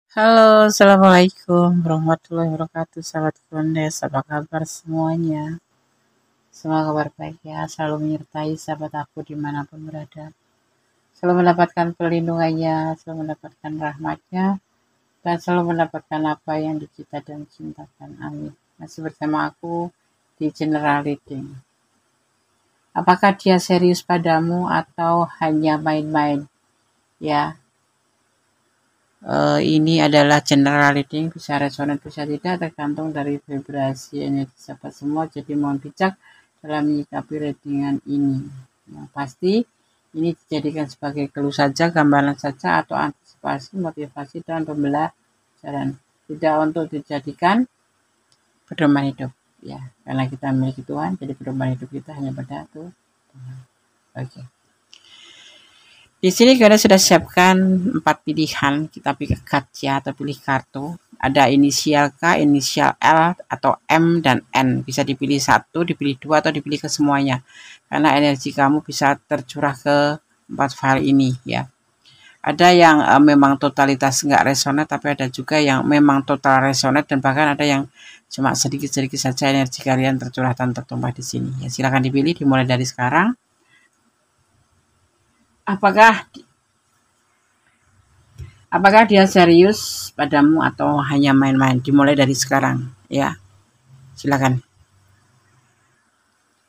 Halo, assalamualaikum warahmatullahi wabarakatuh, sahabat Kondes. Apa kabar semuanya? Semoga kabar baik ya, selalu menyertai sahabat aku dimanapun berada. Selalu mendapatkan perlindungannya, selalu mendapatkan rahmatnya, dan selalu mendapatkan apa yang dicita dan cintakan. Amin. Masih bersama aku di General Reading. Apakah dia serius padamu atau hanya main-main? Ya, ini adalah general reading, bisa resonan bisa tidak, tergantung dari vibrasi energi sahabat semua. Jadi mohon bijak dalam menyikapi readingan ini. Yang pasti ini dijadikan sebagai clue saja, gambaran saja, atau antisipasi, motivasi, dan pembelajaran. Tidak untuk dijadikan pedoman hidup ya, karena kita memiliki Tuhan, jadi pedoman hidup kita hanya pada Tuhan. Oke. Di sini kita sudah siapkan 4 pilihan, kita pilih kaca atau pilih kartu. Ada inisial K, inisial L, atau M dan N. Bisa dipilih 1, dipilih 2, atau dipilih ke semuanya. Karena energi kamu bisa tercurah ke 4 file ini ya. Ada yang memang totalitas nggak resonate, tapi ada juga yang memang total resonate, dan bahkan ada yang cuma sedikit-sedikit saja energi kalian tercurah dan tertumpah di sini. Ya, silakan dipilih, dimulai dari sekarang. Apakah dia serius padamu atau hanya main-main? Dimulai dari sekarang, ya. Silakan.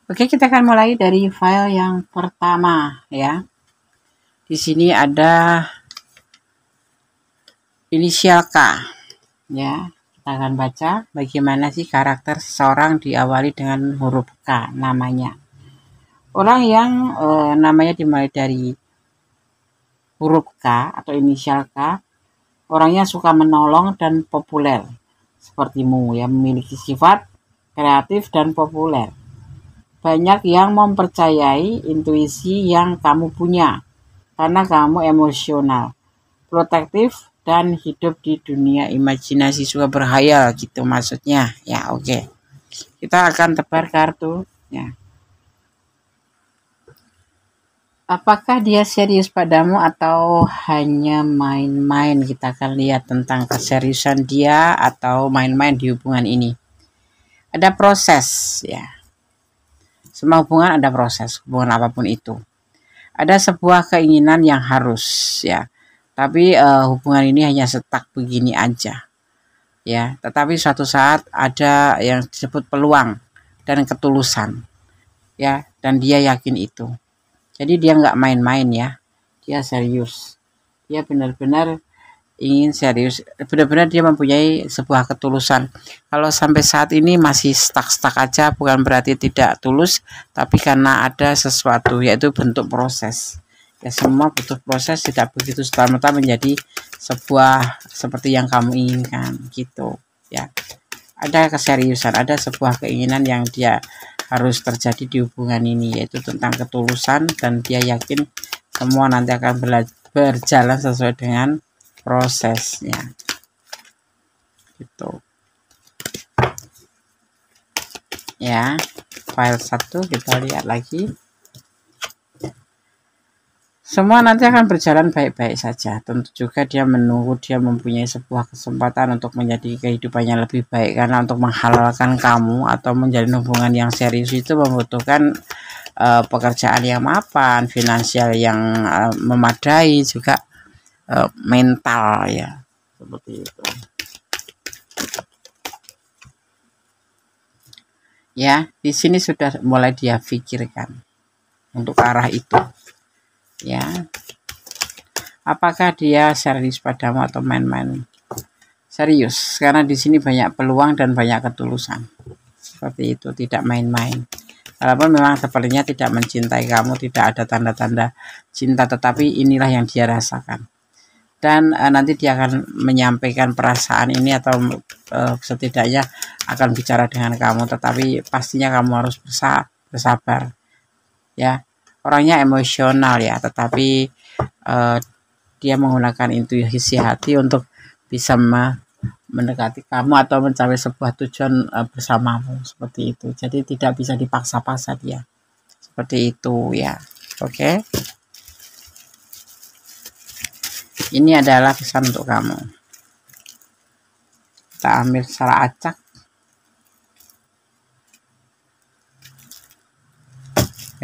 Oke, kita akan mulai dari file yang pertama, ya. Di sini ada inisial K, ya. Kita akan baca bagaimana sih karakter seseorang diawali dengan huruf K namanya. Orang yang namanya dimulai dari huruf K atau inisial K, orangnya suka menolong dan populer. Sepertimu ya, memiliki sifat kreatif dan populer. Banyak yang mempercayai intuisi yang kamu punya karena kamu emosional, protektif, dan hidup di dunia imajinasi, suka berhayal gitu maksudnya. Ya, oke. Kita akan tebar kartu ya. Apakah dia serius padamu atau hanya main-main? Kita akan lihat tentang keseriusan dia atau main-main di hubungan ini. Ada proses ya. Semua hubungan ada proses, hubungan apapun itu. Ada sebuah keinginan yang harus ya. Tapi hubungan ini hanya setak begini aja. Ya, tetapi suatu saat ada yang disebut peluang dan ketulusan. Ya, dan dia yakin itu. Jadi dia nggak main-main ya, dia serius. Dia benar-benar ingin serius, benar-benar dia mempunyai sebuah ketulusan. Kalau sampai saat ini masih stuck aja, bukan berarti tidak tulus, tapi karena ada sesuatu, yaitu bentuk proses. Ya, semua butuh proses, tidak begitu serta-merta menjadi sebuah seperti yang kamu inginkan gitu ya. Ada keseriusan, ada sebuah keinginan yang dia harus terjadi di hubungan ini, yaitu tentang ketulusan, dan dia yakin semua nanti akan berjalan sesuai dengan prosesnya gitu ya. File 1 kita lihat lagi. Semua nanti akan berjalan baik-baik saja. Tentu juga dia menunggu, dia mempunyai sebuah kesempatan untuk menjadi kehidupannya lebih baik. Karena untuk menghalalkan kamu atau menjalin hubungan yang serius itu membutuhkan pekerjaan yang mapan, finansial yang memadai, juga mental ya. Seperti itu. Ya, di sini sudah mulai dia pikirkan untuk arah itu. Ya, apakah dia serius padamu atau main-main? Serius, karena di sini banyak peluang dan banyak ketulusan. Seperti itu, tidak main-main. Walaupun memang sepertinya tidak mencintai kamu, tidak ada tanda-tanda cinta, tetapi inilah yang dia rasakan. Dan nanti dia akan menyampaikan perasaan ini, atau setidaknya akan bicara dengan kamu, tetapi pastinya kamu harus bersabar. Ya, orangnya emosional ya, tetapi dia menggunakan intuisi hati untuk bisa mendekati kamu atau mencapai sebuah tujuan bersamamu, seperti itu. Jadi tidak bisa dipaksa-paksa dia, seperti itu ya. Oke, ini adalah pesan untuk kamu. Kita ambil secara acak.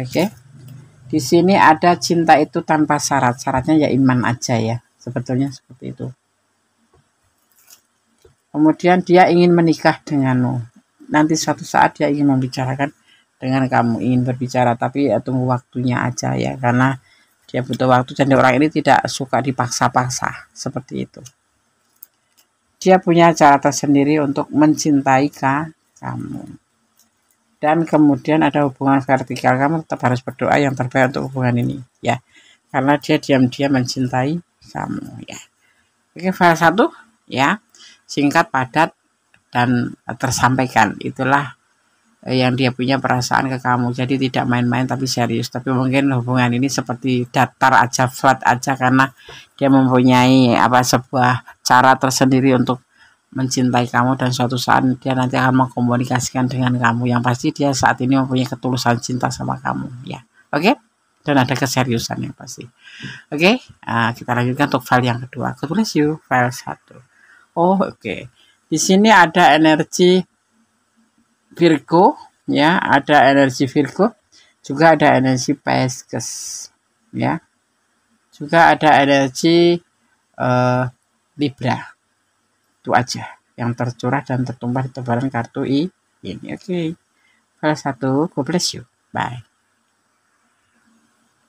Oke. Di sini ada cinta itu tanpa syarat. Syaratnya ya iman aja ya. Sebetulnya seperti itu. Kemudian dia ingin menikah denganmu. Nanti suatu saat dia ingin membicarakan dengan kamu, ingin berbicara, tapi ya tunggu waktunya aja ya, karena dia butuh waktu dan orang ini tidak suka dipaksa-paksa seperti itu. Dia punya cara tersendiri untuk mencintai kamu. Dan kemudian ada hubungan vertikal, kamu tetap harus berdoa yang terbaik untuk hubungan ini ya, karena dia diam-diam mencintai kamu ya. Oke, file 1 ya, singkat, padat, dan tersampaikan. Itulah yang dia punya perasaan ke kamu. Jadi tidak main-main tapi serius. Tapi mungkin hubungan ini seperti datar aja, flat aja, karena dia mempunyai sebuah cara tersendiri untuk mencintai kamu, dan suatu saat dia nanti akan mengkomunikasikan dengan kamu. Yang pasti dia saat ini mempunyai ketulusan cinta sama kamu ya. Oke? Dan ada keseriusan yang pasti. Oke? Kita lanjutkan untuk file yang kedua. God bless you, file 1. Oke. Di sini ada energi Virgo ya, ada energi Virgo, juga ada energi Pisces ya, juga ada energi Libra. Itu aja yang tercurah dan tertumpah di tebaran kartu ini. Oke. File 1, God bless you, bye.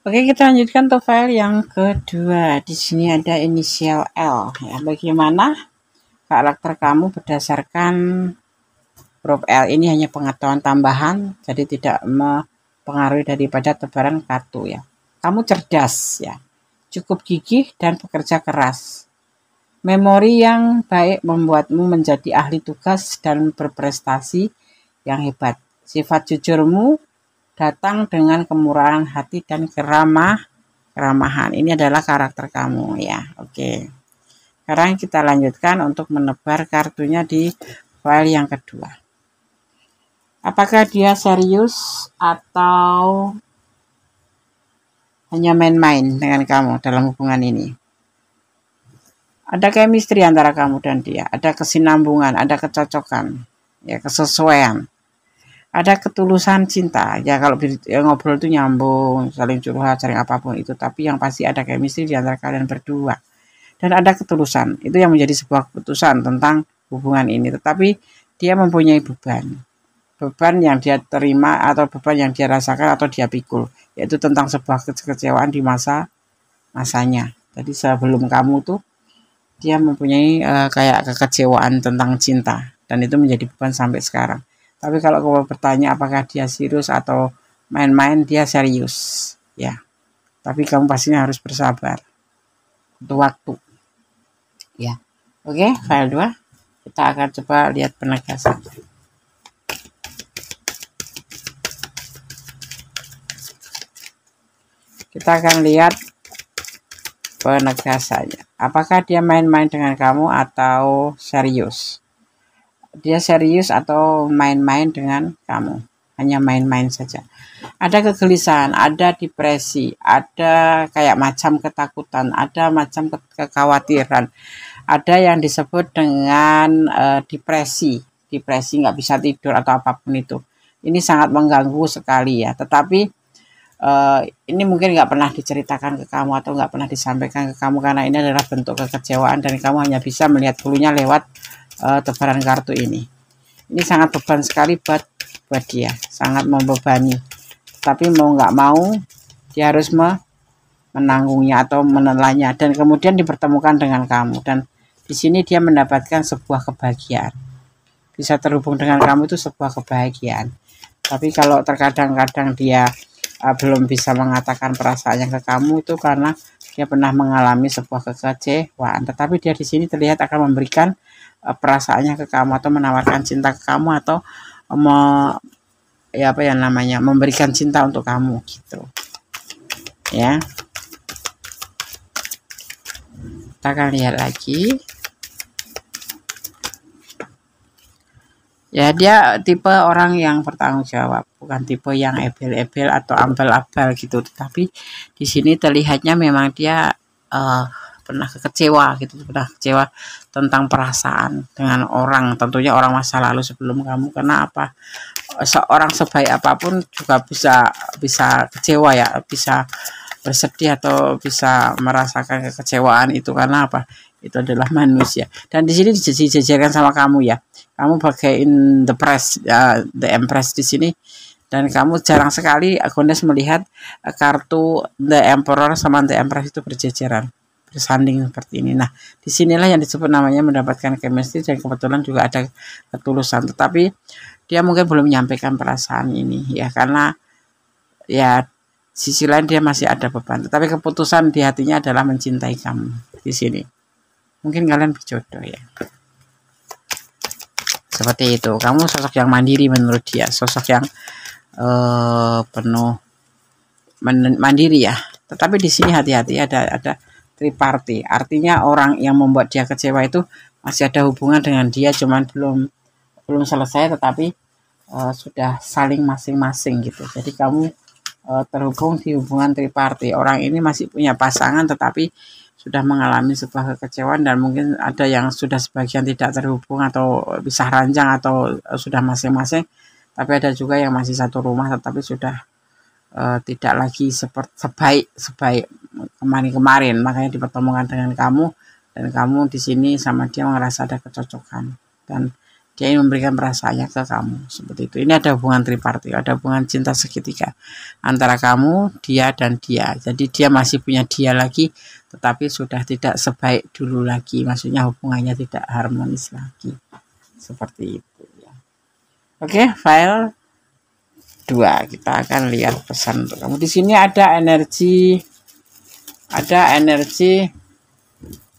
Oke, kita lanjutkan untuk file yang kedua. Di sini ada inisial L ya. Bagaimana karakter kamu berdasarkan huruf L ini hanya pengetahuan tambahan, jadi tidak mempengaruhi daripada tebaran kartu ya. Kamu cerdas ya, cukup gigih dan bekerja keras. Memori yang baik membuatmu menjadi ahli tugas dan berprestasi yang hebat. Sifat jujurmu datang dengan kemurahan hati dan keramahan. Ini adalah karakter kamu ya. Oke. Sekarang kita lanjutkan untuk menebar kartunya di file yang kedua. Apakah dia serius atau hanya main-main dengan kamu dalam hubungan ini? Ada chemistry antara kamu dan dia, ada kesinambungan, ada kecocokan, ya, kesesuaian. Ada ketulusan cinta, ya, kalau ngobrol itu nyambung, saling curhat, saling apapun itu, tapi yang pasti ada chemistry di antara kalian berdua. Dan ada ketulusan, itu yang menjadi sebuah keputusan tentang hubungan ini. Tetapi dia mempunyai beban yang dia terima atau beban yang dia rasakan atau dia pikul, yaitu tentang sebuah kekecewaan di masanya. Jadi sebelum kamu tuh dia mempunyai kayak kekecewaan tentang cinta, dan itu menjadi beban sampai sekarang. Tapi kalau kamu bertanya apakah dia serius atau main-main, dia serius ya. Tapi kamu pastinya harus bersabar untuk waktu. Ya, oke, file 2. Kita akan coba lihat penegasan. Kita akan lihat penegasannya. Apakah dia main-main dengan kamu atau serius? Dia serius atau main-main dengan kamu? Hanya main-main saja. Ada kegelisahan, ada depresi, ada kayak macam ketakutan, ada macam kekhawatiran. Ada yang disebut dengan depresi nggak bisa tidur atau apapun itu. Ini sangat mengganggu sekali ya. Tetapi ini mungkin nggak pernah diceritakan ke kamu atau nggak pernah disampaikan ke kamu, karena ini adalah bentuk kekecewaan dan kamu hanya bisa melihat dulunya lewat tebaran kartu ini. Ini sangat beban sekali buat dia, sangat membebani. Tapi mau nggak mau dia harus menanggungnya atau menelannya, dan kemudian dipertemukan dengan kamu, dan di sini dia mendapatkan sebuah kebahagiaan. Bisa terhubung dengan kamu itu sebuah kebahagiaan. Tapi kalau terkadang-kadang dia belum bisa mengatakan perasaannya ke kamu, itu karena dia pernah mengalami sebuah kekecewaan. Tetapi dia di sini terlihat akan memberikan perasaannya ke kamu atau menawarkan cinta ke kamu atau memberikan cinta untuk kamu gitu. Ya. Kita akan lihat lagi. Ya, dia tipe orang yang bertanggung jawab, bukan tipe yang ebel-ebel atau ambal-abal gitu. Tetapi di sini terlihatnya memang dia pernah kecewa gitu, pernah kecewa tentang perasaan dengan orang, tentunya orang masa lalu sebelum kamu. Karena apa? Seorang sebaik apapun juga bisa kecewa ya, bisa bersedih atau bisa merasakan kekecewaan itu. Karena apa? Itu adalah manusia. Dan di sini dijajarkan sama kamu ya. Kamu pakai in the press, the empress di sini. Dan kamu jarang sekali Agnes melihat kartu the emperor sama the empress itu berjejeran, bersanding seperti ini. Nah, disinilah yang disebut namanya mendapatkan chemistry, dan kebetulan juga ada ketulusan. Tetapi dia mungkin belum menyampaikan perasaan ini ya, karena ya sisi lain dia masih ada beban. Tetapi keputusan di hatinya adalah mencintai kamu di sini. Mungkin kalian berjodoh ya. Seperti itu. Kamu sosok yang mandiri menurut dia, sosok yang penuh mandiri ya. Tetapi di sini hati-hati, ada triparty. Artinya orang yang membuat dia kecewa itu masih ada hubungan dengan dia, cuman belum selesai, tetapi sudah saling masing-masing gitu. Jadi kamu terhubung di hubungan triparty. Orang ini masih punya pasangan, tetapi sudah mengalami sebuah kekecewaan, dan mungkin ada yang sudah sebagian tidak terhubung atau bisa ranjang atau sudah masing-masing. Tapi ada juga yang masih satu rumah tetapi sudah tidak lagi sebaik kemarin. Makanya dipertemukan dengan kamu, dan kamu di sini sama dia merasa ada kecocokan, dan dia ingin memberikan perasaannya ke kamu seperti itu. Ini ada hubungan triparty, ada hubungan cinta segitiga antara kamu, dia, dan dia. Jadi dia masih punya dia lagi, tetapi sudah tidak sebaik dulu lagi. Maksudnya hubungannya tidak harmonis lagi seperti itu. Oke, file 2 kita akan lihat pesan untuk kamu. Di sini ada energi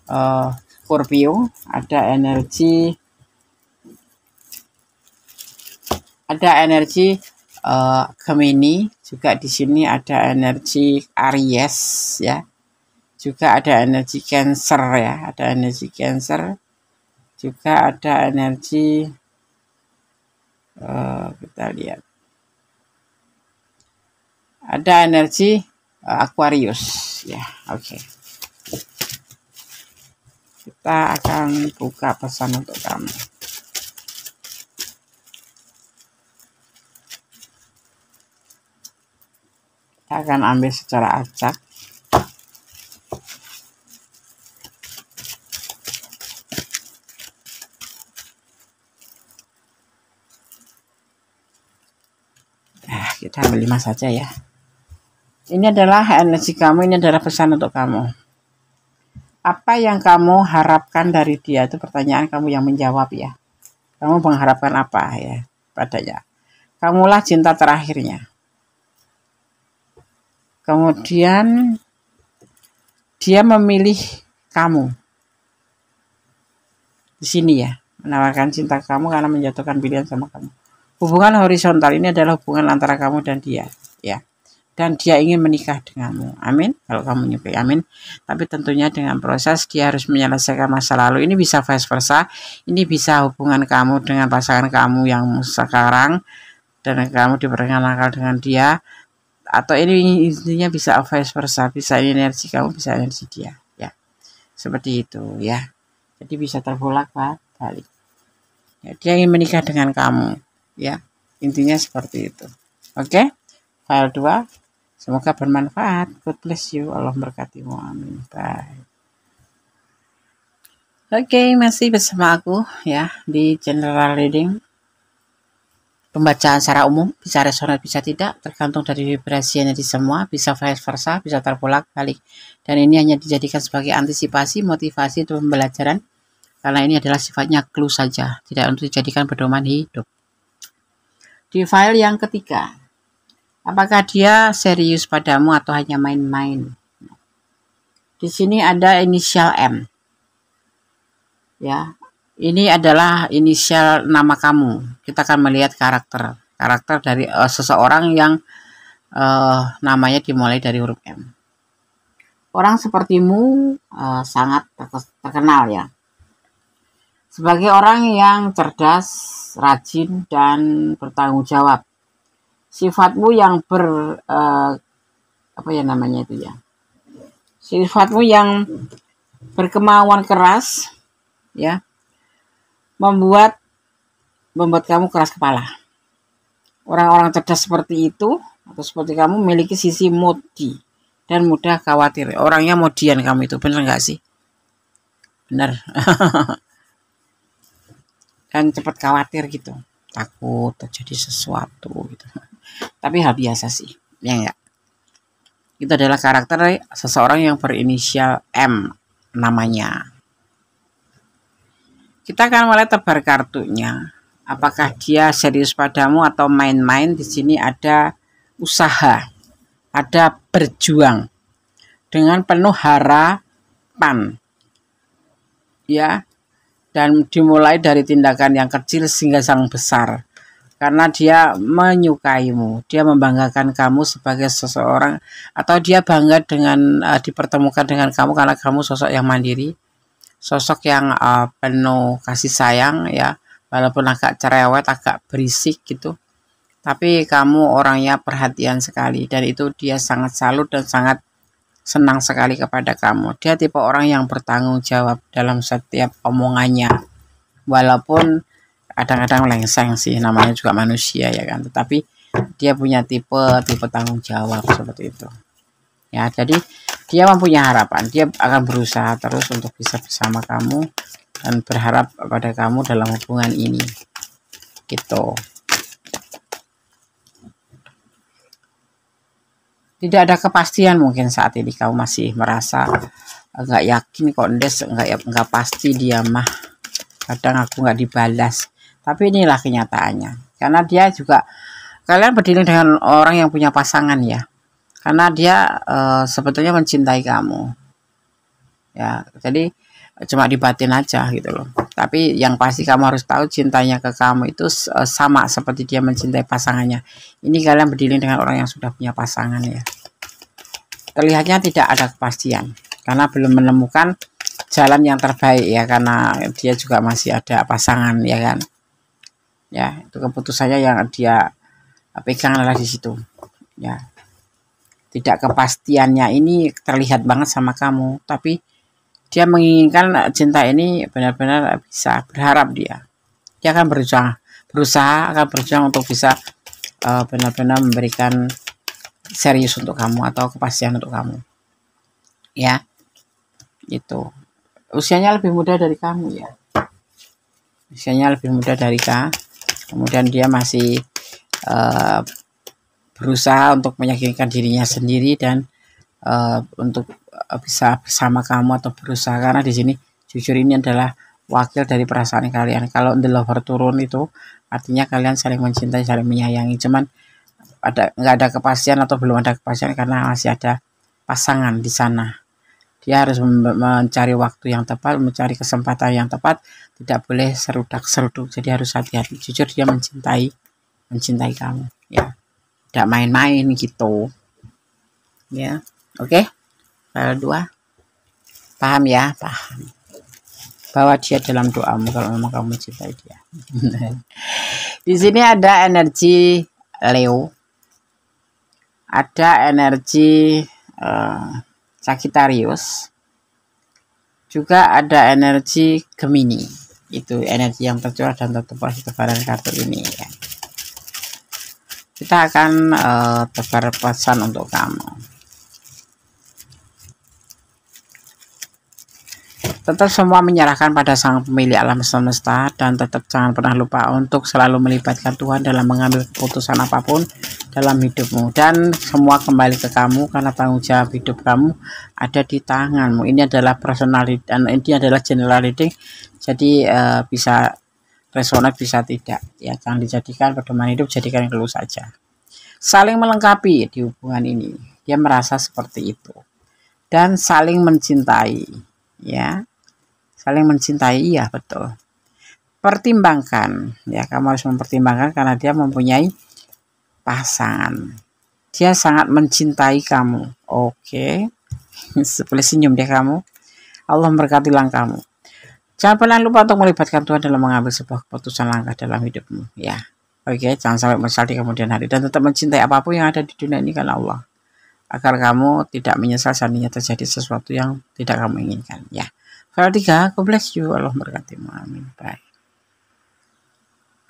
Scorpio, ada energi Gemini, juga di sini ada energi Aries ya. Juga ada energi Cancer ya, Juga ada energi kita lihat. Ada energi Aquarius ya. Oke. Kita akan buka pesan untuk kamu. Kita akan ambil secara acak. Kita ambil 5 saja ya. Ini adalah energi kamu, ini adalah pesan untuk kamu. Apa yang kamu harapkan dari dia? Itu pertanyaan kamu yang menjawab ya. Kamu mengharapkan apa ya padanya? Kamulah cinta terakhirnya. Kemudian dia memilih kamu. Di sini ya, menawarkan cinta kamu karena menjatuhkan pilihan sama kamu. Hubungan horizontal ini adalah hubungan antara kamu dan dia, ya. Dan dia ingin menikah denganmu. Amin. Kalau kamu menyukai, amin. Tapi tentunya dengan proses dia harus menyelesaikan masa lalu. Ini bisa vice versa. Ini bisa hubungan kamu dengan pasangan kamu yang sekarang, dan kamu diperkenalkan dengan dia. Atau ini intinya bisa vice versa. Bisa energi kamu, bisa energi dia. Ya, seperti itu ya. Jadi bisa terbolak-balik. Ya, dia ingin menikah dengan kamu. Ya, intinya seperti itu. Oke, file 2. Semoga bermanfaat. God bless you. Allah berkatimu. Amin. Bye. Oke, masih bersama aku ya di general reading. Pembacaan secara umum, bisa resonan, bisa tidak, tergantung dari vibrasi energi semua, bisa vice versa, bisa terbolak-balik. Dan ini hanya dijadikan sebagai antisipasi, motivasi untuk pembelajaran, karena ini adalah sifatnya clue saja, tidak untuk dijadikan pedoman hidup. Di file yang ketiga, apakah dia serius padamu atau hanya main-main? Di sini ada inisial M. Ya, ini adalah inisial nama kamu. Kita akan melihat karakter dari seseorang yang namanya dimulai dari huruf M. Orang sepertimu sangat terkenal ya. Sebagai orang yang cerdas, rajin, dan bertanggung jawab. Sifatmu yang Sifatmu yang berkemauan keras, ya, membuat kamu keras kepala. Orang-orang cerdas seperti itu atau seperti kamu memiliki sisi modi dan mudah khawatir. Orangnya modian kamu itu, bener nggak sih? Bener. Dan cepat khawatir gitu, takut terjadi sesuatu gitu. Tapi hal biasa sih, ya enggak. Itu adalah karakter seseorang yang berinisial M namanya. Kita akan mulai tebar kartunya. Apakah dia serius padamu atau main-main? Di sini ada usaha, ada berjuang dengan penuh harapan, ya, dan dimulai dari tindakan yang kecil sehingga sang besar. Karena dia menyukaimu, dia membanggakan kamu sebagai seseorang, atau dia bangga dengan dipertemukan dengan kamu karena kamu sosok yang mandiri, sosok yang penuh kasih sayang, ya, walaupun agak cerewet, agak berisik gitu, tapi kamu orangnya perhatian sekali, dan itu dia sangat salut dan sangat senang sekali kepada kamu. Dia tipe orang yang bertanggung jawab dalam setiap omongannya, walaupun kadang-kadang melengseng sih, namanya juga manusia ya kan, tetapi dia punya tipe tanggung jawab seperti itu. Ya, jadi dia mempunyai harapan, dia akan berusaha terus untuk bisa bersama kamu dan berharap pada kamu dalam hubungan ini. Gitu. Tidak ada kepastian mungkin saat ini, kamu masih merasa nggak yakin kok, nggak pasti dia mah. Kadang aku nggak dibalas. Tapi inilah kenyataannya. Karena dia juga, kalian berdiri dengan orang yang punya pasangan ya. Karena dia sebetulnya mencintai kamu, ya, jadi cuma dibatin aja gitu loh. Tapi yang pasti kamu harus tahu, cintanya ke kamu itu sama seperti dia mencintai pasangannya. Ini kalian berdiri dengan orang yang sudah punya pasangan ya. Terlihatnya tidak ada kepastian karena belum menemukan jalan yang terbaik ya, karena dia juga masih ada pasangan ya kan. Ya, itu keputusannya yang dia pegang adalah di situ ya. Tidak kepastiannya ini terlihat banget sama kamu, tapi dia menginginkan cinta ini benar-benar bisa, berharap dia akan berusaha akan berjuang untuk bisa benar-benar memberikan serius untuk kamu atau kepastian untuk kamu ya. Itu usianya lebih muda dari kamu ya, usianya lebih muda dari kamu, kemudian dia masih berusaha untuk meyakinkan dirinya sendiri dan untuk bisa bersama kamu atau berusaha, karena di sini jujur ini adalah wakil dari perasaan kalian. Kalau the lover turun itu artinya kalian saling mencintai, saling menyayangi, cuman nggak ada kepastian atau belum ada kepastian karena masih ada pasangan di sana. Dia harus mencari waktu yang tepat, mencari kesempatan yang tepat, tidak boleh serudak-seruduk, jadi harus hati-hati. Jujur dia mencintai kamu ya, tidak main-main gitu ya. Oke, Kalau 2 paham ya, paham bahwa dia dalam doamu kalau memang kamu mencintai dia. Di sini ada energi Leo, ada energi Sagittarius, juga ada energi Gemini. Itu energi yang tercurah dan tertumpah di tebaran kartu ini ya. Kita akan tebar pesan untuk kamu. Tetap semua menyerahkan pada Sang Pemilik alam semesta, dan tetap jangan pernah lupa untuk selalu melibatkan Tuhan dalam mengambil keputusan apapun dalam hidupmu, dan semua kembali ke kamu karena tanggung jawab hidup kamu ada di tanganmu. Ini adalah personality dan ini adalah general reading, jadi bisa resonan bisa tidak ya, jangan dijadikan pedoman hidup, jadikan yang dulu saja. Saling melengkapi di hubungan ini, dia merasa seperti itu, dan saling mencintai ya, saling mencintai ya, betul. Pertimbangkan ya, kamu harus mempertimbangkan karena dia mempunyai pasangan, dia sangat mencintai kamu. Oke. Boleh senyum deh kamu. Allah memberkati langkahmu. Jangan pernah lupa untuk melibatkan Tuhan dalam mengambil sebuah keputusan langkah dalam hidupmu ya. Oke, jangan sampai menyesal di kemudian hari, dan tetap mencintai apapun yang ada di dunia ini karena Allah. agar kamu tidak menyesal seandainya terjadi sesuatu yang tidak kamu inginkan ya. File 3, God bless you, Allah berkatimu, amin. Bye.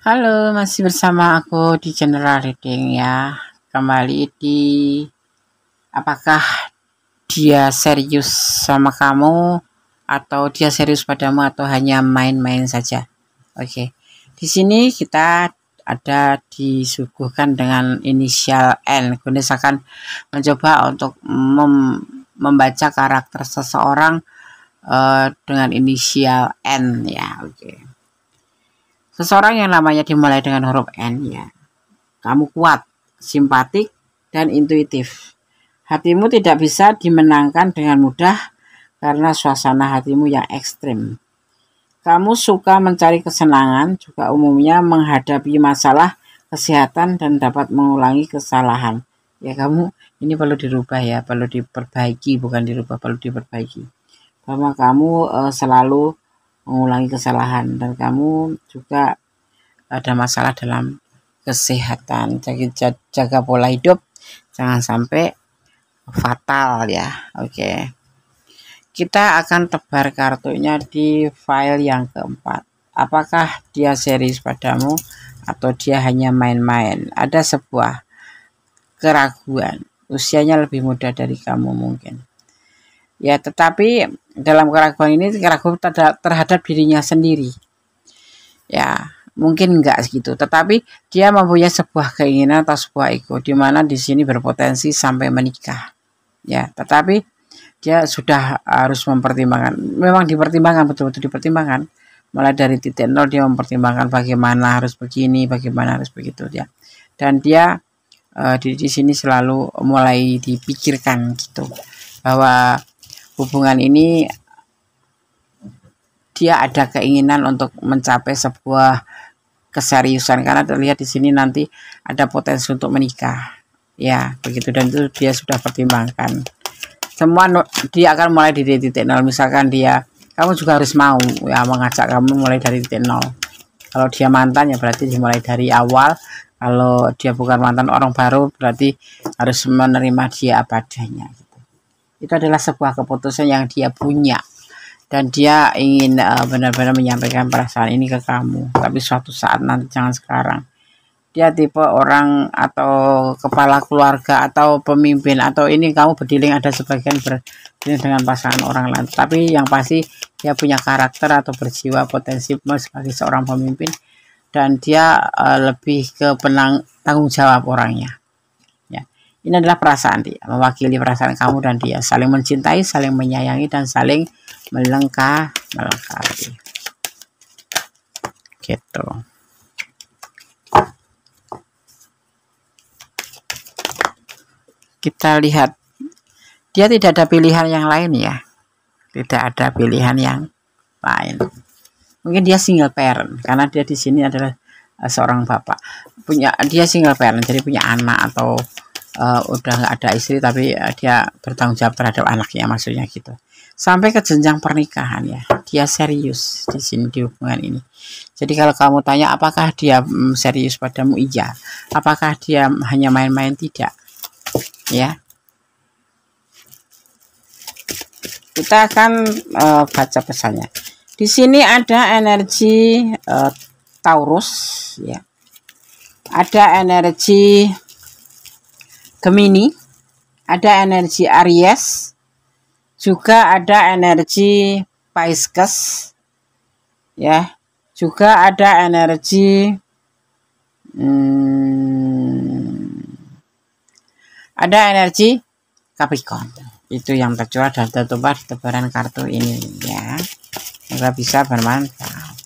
Halo, masih bersama aku di general reading ya. Kembali di apakah dia serius sama kamu atau dia serius padamu atau hanya main-main saja. Oke. Di sini kita ada disuguhkan dengan inisial N. Gunis akan mencoba untuk membaca karakter seseorang dengan inisial N ya. Oke. Seseorang yang namanya dimulai dengan huruf N ya. Kamu kuat, simpatik, dan intuitif. Hatimu tidak bisa dimenangkan dengan mudah karena suasana hatimu yang ekstrim. Kamu suka mencari kesenangan, juga umumnya menghadapi masalah kesehatan dan dapat mengulangi kesalahan. Ya, kamu ini perlu dirubah ya, perlu diperbaiki, bukan dirubah, perlu diperbaiki. Bahwa kamu selalu mengulangi kesalahan dan kamu juga ada masalah dalam kesehatan. Jaga pola hidup, jangan sampai fatal ya. Oke. Kita akan tebar kartunya di file yang keempat. Apakah dia serius padamu atau dia hanya main-main? Ada sebuah keraguan. Usianya lebih muda dari kamu mungkin. Ya, tetapi dalam keraguan ini keraguan terhadap dirinya sendiri. Ya, mungkin enggak gitu. Tetapi dia mempunyai sebuah keinginan atau sebuah ego di mana di sini berpotensi sampai menikah. Ya, tetapi dia sudah harus mempertimbangkan. Memang dipertimbangkan, betul-betul dipertimbangkan. Mulai dari titik nol dia mempertimbangkan bagaimana harus begini, bagaimana harus begitu ya. Dan dia di sini selalu mulai dipikirkan gitu bahwa hubungan ini dia ada keinginan untuk mencapai sebuah keseriusan karena terlihat di sini nanti ada potensi untuk menikah. Ya, begitu dan itu dia sudah pertimbangkan. Semua dia akan mulai dari titik nol. Misalkan kamu juga harus mau ya mengajak kamu mulai dari titik nol. Kalau dia mantan ya berarti dimulai dari awal. Kalau dia bukan mantan orang baru berarti harus menerima dia apa adanya. Gitu. Itu adalah sebuah keputusan yang dia punya dan dia ingin benar-benar menyampaikan perasaan ini ke kamu. Tapi suatu saat nanti, jangan sekarang. Dia tipe orang atau kepala keluarga atau pemimpin atau ini kamu berdiling ada sebagian berdiling dengan pasangan orang lain. Tapi yang pasti dia punya karakter atau berjiwa potensi sebagai seorang pemimpin dan dia lebih ke tanggung jawab orangnya. Ya, ini adalah perasaan dia, mewakili perasaan kamu dan dia saling mencintai, saling menyayangi dan saling melengkapi. Gitu. Kita lihat dia tidak ada pilihan yang lain ya, tidak ada pilihan yang lain. Mungkin dia single parent karena dia di sini adalah seorang bapak, dia single parent jadi punya anak atau udah nggak ada istri tapi dia bertanggung jawab terhadap anaknya, maksudnya gitu. Sampai ke jenjang pernikahan ya, dia serius di sini di hubungan ini. Jadi kalau kamu tanya apakah dia serius padamu, iya. Apakah dia hanya main-main, tidak. Ya, kita akan baca pesannya. Di sini ada energi Taurus, ya. Ada energi Gemini, ada energi Aries, juga ada energi Pisces, ya. Juga ada energi Capricorn. Itu yang tercurah dan tertumpah di tebaran kartu ini ya. Semoga bisa bermanfaat.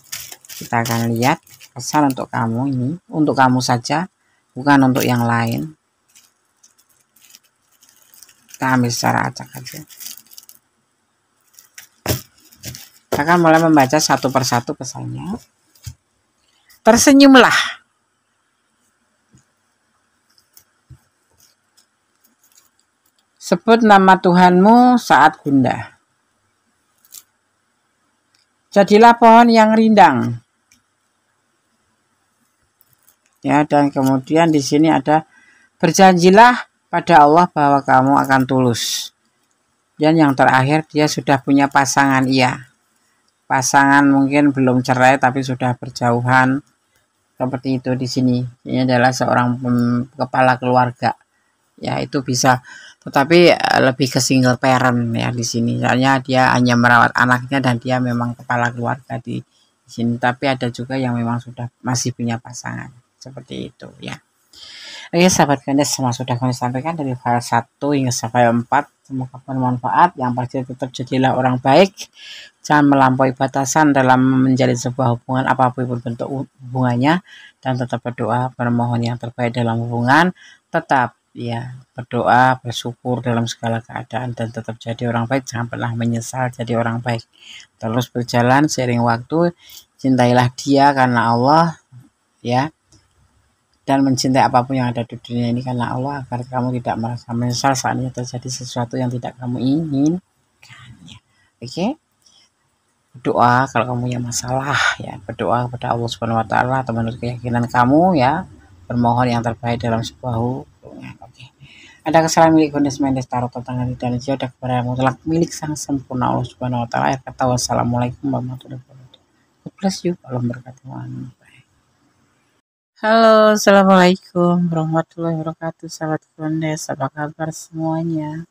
Kita akan lihat pesan untuk kamu ini, untuk kamu saja, bukan untuk yang lain. Kita ambil secara acak aja. Kita akan mulai membaca satu persatu pesannya. Tersenyumlah. Sebut nama Tuhanmu saat gundah. Jadilah pohon yang rindang. Ya, dan kemudian di sini ada berjanjilah pada Allah bahwa kamu akan tulus. Dan yang terakhir, dia sudah punya pasangan, iya. Pasangan mungkin belum cerai tapi sudah berjauhan. Seperti itu di sini. Ini adalah seorang kepala keluarga. Ya, itu bisa. Tetapi lebih ke single parent ya di sini. Soalnya dia hanya merawat anaknya dan dia memang kepala keluarga di sini. Tapi ada juga yang memang sudah masih punya pasangan. Seperti itu ya. Oke sahabat Gandes, semua sudah kami sampaikan dari file 1 hingga file 4. Semoga bermanfaat. Yang pasti tetap jadilah orang baik. Jangan melampaui batasan dalam menjalin sebuah hubungan apapun bentuk hubungannya. Dan tetap berdoa, bermohon yang terbaik dalam hubungan. Tetap ya berdoa, bersyukur dalam segala keadaan. Dan tetap jadi orang baik. Jangan pernah menyesal jadi orang baik. Terus berjalan seiring waktu. Cintailah dia karena Allah ya. Dan mencintai apapun yang ada di dunia ini karena Allah, agar kamu tidak merasa menyesal saat ini terjadi sesuatu yang tidak kamu inginkan ya. Oke, berdoa kalau kamu punya masalah ya, berdoa kepada Allah Subhanahu wa taala atau menurut keyakinan kamu ya, bermohon yang terbaik dalam sebuah hubungan. Oke, ada kesalahan milik Gondes Mendes taruh tangan dan ada kepada yang mutlak milik sang sempurna Allah Subhanahu wa taala. Kata wassalamualaikum warahmatullahi wabarakatuh. God bless you. Allah berkati. Halo, assalamualaikum warahmatullahi wabarakatuh, sahabat Gondes. Apa kabar semuanya?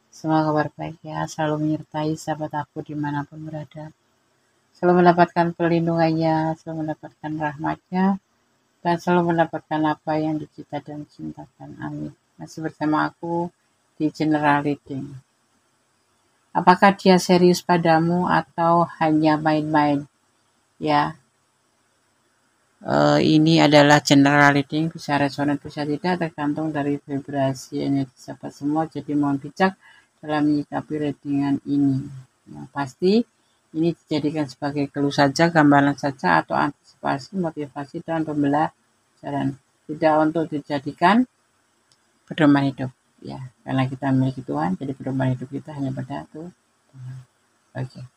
Semoga kabar baik ya, selalu menyertai sahabat aku dimanapun berada. Selalu mendapatkan perlindungannya, selalu mendapatkan rahmatnya, dan selalu mendapatkan apa yang dicita dan cintakan. Amin. Masih bersama aku di General Reading. Apakah dia serius padamu atau hanya main-main? Ya. Ini adalah general reading, bisa resonan bisa tidak, tergantung dari vibrasi energi sahabat semua. Jadi mohon bijak dalam menyikapi readingan ini. Yang pasti ini dijadikan sebagai clue saja, gambaran saja, atau antisipasi, motivasi, dan pembelajaran. Tidak untuk dijadikan pedoman hidup ya, karena kita memiliki Tuhan, jadi pedoman hidup kita hanya pada Tuhan. Oke.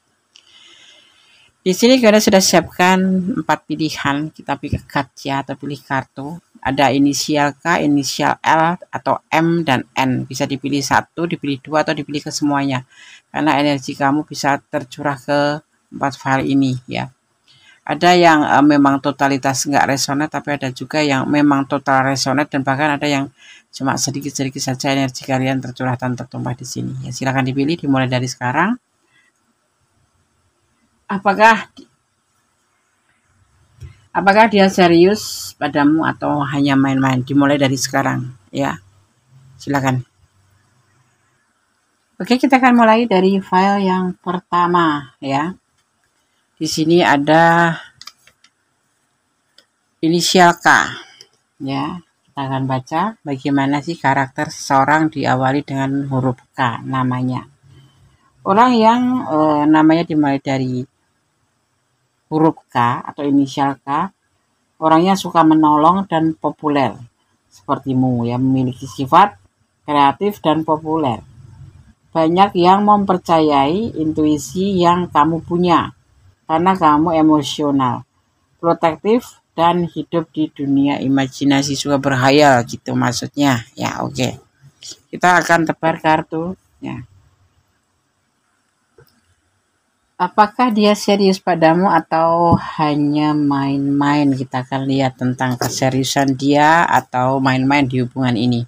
Di sini kita sudah siapkan 4 pilihan, kita pilih kaca atau pilih kartu. Ada inisial K, inisial L, atau M dan N. Bisa dipilih 1, dipilih 2, atau dipilih ke semuanya. Karena energi kamu bisa tercurah ke 4 file ini ya. Ada yang memang totalitas nggak resonate, tapi ada juga yang memang total resonate, dan bahkan ada yang cuma sedikit-sedikit saja energi kalian tercurah dan tertumpah di sini. Ya, silakan dipilih, dimulai dari sekarang. Apakah dia serius padamu atau hanya main-main? Dimulai dari sekarang ya. Silakan. Oke, kita akan mulai dari file yang pertama ya. Di sini ada inisial K ya. Kita akan baca bagaimana sih karakter seseorang diawali dengan huruf K namanya. Orang yang namanya dimulai dari huruf K atau inisial K, orangnya suka menolong dan populer. Sepertimu yang memiliki sifat kreatif dan populer. Banyak yang mempercayai intuisi yang kamu punya karena kamu emosional, protektif, dan hidup di dunia imajinasi, suka berhayal gitu maksudnya. Ya, oke. Kita akan tebar kartu ya. Apakah dia serius padamu atau hanya main-main? Kita akan lihat tentang keseriusan dia atau main-main di hubungan ini.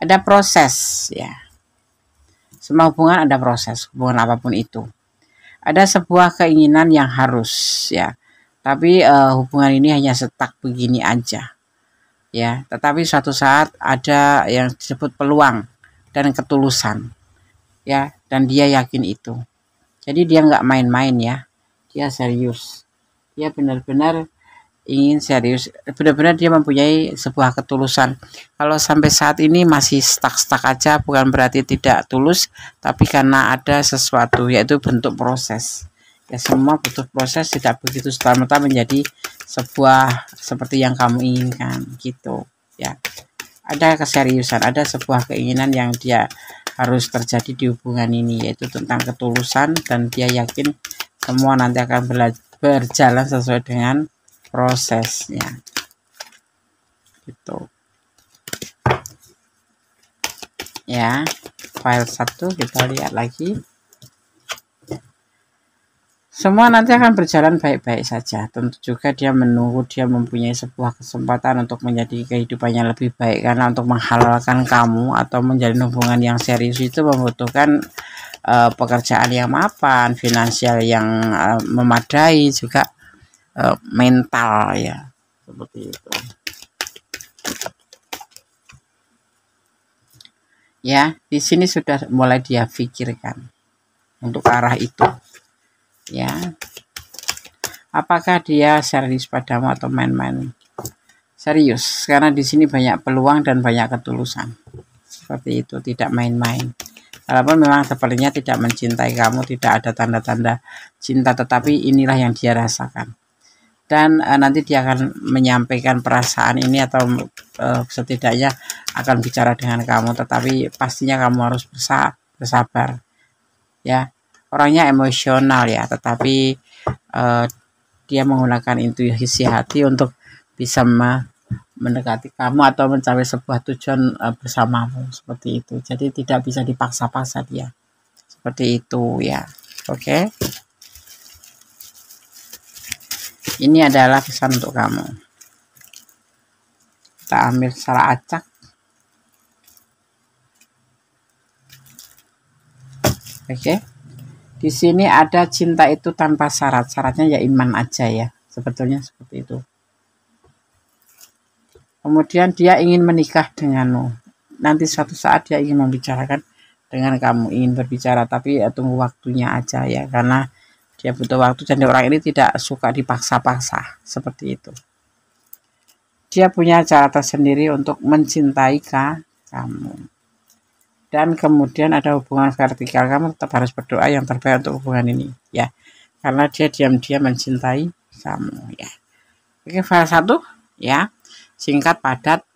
Ada proses ya. Semua hubungan ada proses, hubungan apapun itu. Ada sebuah keinginan yang harus ya. Tapi hubungan ini hanya setak begini aja. Ya, tetapi suatu saat ada yang disebut peluang dan ketulusan. Ya, dan dia yakin itu. Jadi dia nggak main-main ya, dia serius. Dia benar-benar ingin serius, benar-benar dia mempunyai sebuah ketulusan. Kalau sampai saat ini masih stuck aja, bukan berarti tidak tulus, tapi karena ada sesuatu, yaitu bentuk proses. Ya, semua butuh proses, tidak begitu serta-merta menjadi sebuah seperti yang kamu inginkan gitu ya. Ada keseriusan, ada sebuah keinginan yang dia harus terjadi di hubungan ini, yaitu tentang ketulusan, dan dia yakin semua nanti akan berjalan sesuai dengan prosesnya gitu. ya. File 1 kita lihat lagi. Semua nanti akan berjalan baik-baik saja. Tentu juga dia menunggu, dia mempunyai sebuah kesempatan untuk menjadi kehidupannya lebih baik. Karena untuk menghalalkan kamu atau menjalin hubungan yang serius itu membutuhkan pekerjaan yang mapan, finansial yang memadai, juga mental ya. Seperti itu. Ya, di sini sudah mulai dia pikirkan untuk arah itu. Ya. Apakah dia serius padamu atau main-main? Serius, karena di sini banyak peluang dan banyak ketulusan. Seperti itu, tidak main-main. Walaupun memang sepertinya tidak mencintai kamu, tidak ada tanda-tanda cinta, tetapi inilah yang dia rasakan. Dan nanti dia akan menyampaikan perasaan ini atau setidaknya akan bicara dengan kamu, tetapi pastinya kamu harus bersabar. Ya, orangnya emosional ya, tetapi dia menggunakan intuisi hati untuk bisa mendekati kamu atau mencapai sebuah tujuan bersamamu, seperti itu. Jadi tidak bisa dipaksa-paksa dia, seperti itu ya. Oke, ini adalah pesan untuk kamu. Kita ambil secara acak. Oke, di sini ada cinta itu tanpa syarat. Syaratnya ya iman aja ya, sebetulnya seperti itu. Kemudian dia ingin menikah denganmu. Nanti suatu saat dia ingin membicarakan dengan kamu, ingin berbicara, tapi tunggu waktunya aja ya, karena dia butuh waktu dan orang ini tidak suka dipaksa-paksa, seperti itu. Dia punya cara tersendiri untuk mencintai kamu. Dan kemudian ada hubungan vertikal, kamu tetap harus berdoa yang terbaik untuk hubungan ini ya, karena dia diam-diam mencintai kamu ya. Oke, file 1 ya. Singkat, padat,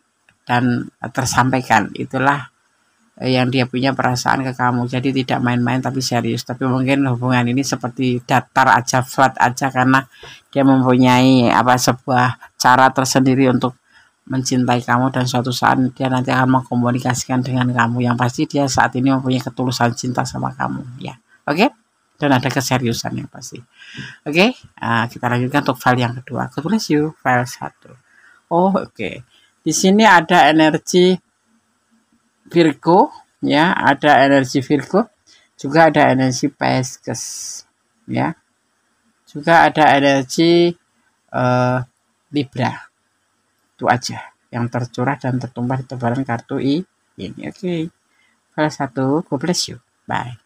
dan tersampaikan. Itulah yang dia punya perasaan ke kamu. Jadi tidak main-main tapi serius. Tapi mungkin hubungan ini seperti datar aja, flat aja, karena dia mempunyai sebuah cara tersendiri untuk mencintai kamu, dan suatu saat dia nanti akan mengkomunikasikan dengan kamu. Yang pasti dia saat ini mempunyai ketulusan cinta sama kamu ya. Oke? Dan ada keseriusan yang pasti. Oke? Kita lanjutkan untuk file yang kedua. God bless you. File 1. Oh, oke. Di sini ada energi Virgo, ya, ada energi Virgo, juga ada energi Pisces, ya, juga ada energi Libra. Itu aja yang tercurah dan tertumpah di tebaran kartu ini. Oke. File 1, God bless you. Bye.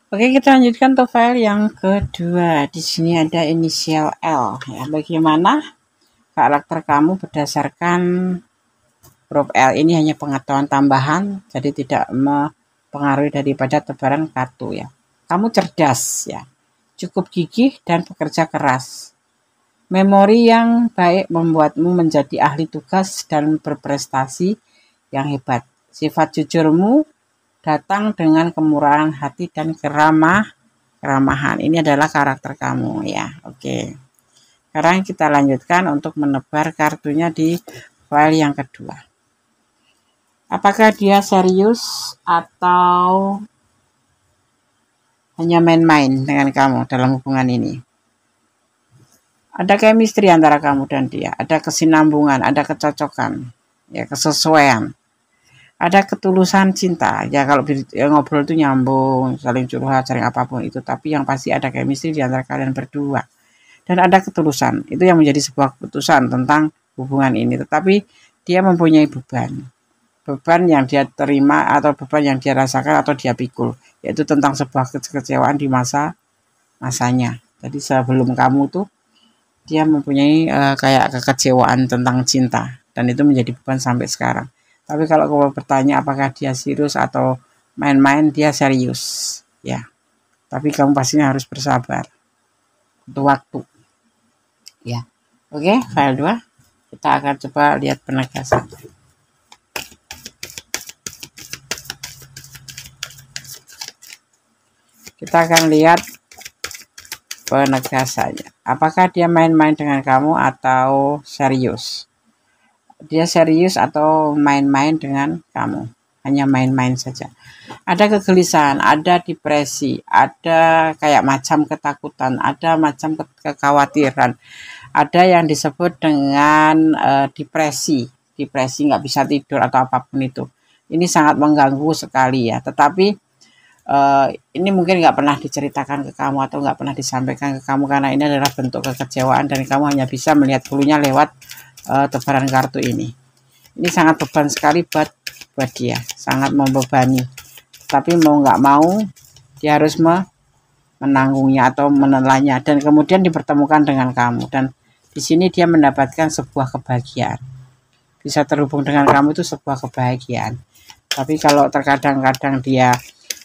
Oke, kita lanjutkan untuk file yang kedua. Di sini ada inisial L. Ya, bagaimana karakter kamu berdasarkan huruf L ini hanya pengetahuan tambahan, jadi tidak mempengaruhi daripada tebaran kartu ya. Kamu cerdas ya, cukup gigih dan bekerja keras. Memori yang baik membuatmu menjadi ahli tugas dan berprestasi yang hebat. Sifat jujurmu datang dengan kemurahan hati dan keramahan. Ini adalah karakter kamu ya. Oke. Sekarang kita lanjutkan untuk menebar kartunya di file yang kedua. Apakah dia serius atau hanya main-main dengan kamu dalam hubungan ini? Ada chemistry antara kamu dan dia, ada kesinambungan, ada kecocokan, ya, kesesuaian. Ada ketulusan cinta. Ya, kalau ngobrol itu nyambung, saling curhat, saling apapun itu, tapi yang pasti ada chemistry di antara kalian berdua. Dan ada ketulusan, itu yang menjadi sebuah keputusan tentang hubungan ini. Tetapi dia mempunyai beban yang dia terima atau beban yang dia rasakan atau dia pikul, yaitu tentang sebuah kekecewaan di masanya. Jadi sebelum kamu tuh dia mempunyai kayak kekecewaan tentang cinta, dan itu menjadi beban sampai sekarang. Tapi kalau kamu bertanya apakah dia serius atau main-main, dia serius ya. Tapi kamu pastinya harus bersabar, butuh waktu. Ya, oke, file 2. Kita akan coba lihat penegasan. Kita akan lihat penegasannya. Apakah dia main-main dengan kamu atau serius? dia serius atau main-main dengan kamu, hanya main-main saja. Ada kegelisahan, ada depresi, ada kayak macam ketakutan, ada macam kekhawatiran, ada yang disebut dengan depresi nggak bisa tidur atau apapun itu. Ini sangat mengganggu sekali ya, tetapi ini mungkin nggak pernah diceritakan ke kamu atau nggak pernah disampaikan ke kamu karena ini adalah bentuk kekecewaan dan kamu hanya bisa melihat dulunya lewat tebaran kartu ini. Ini sangat beban sekali buat dia, sangat membebani. Tapi mau nggak mau dia harus menanggungnya atau menelannya dan kemudian dipertemukan dengan kamu, dan di sini dia mendapatkan sebuah kebahagiaan. Bisa terhubung dengan kamu itu sebuah kebahagiaan. Tapi kalau terkadang-kadang dia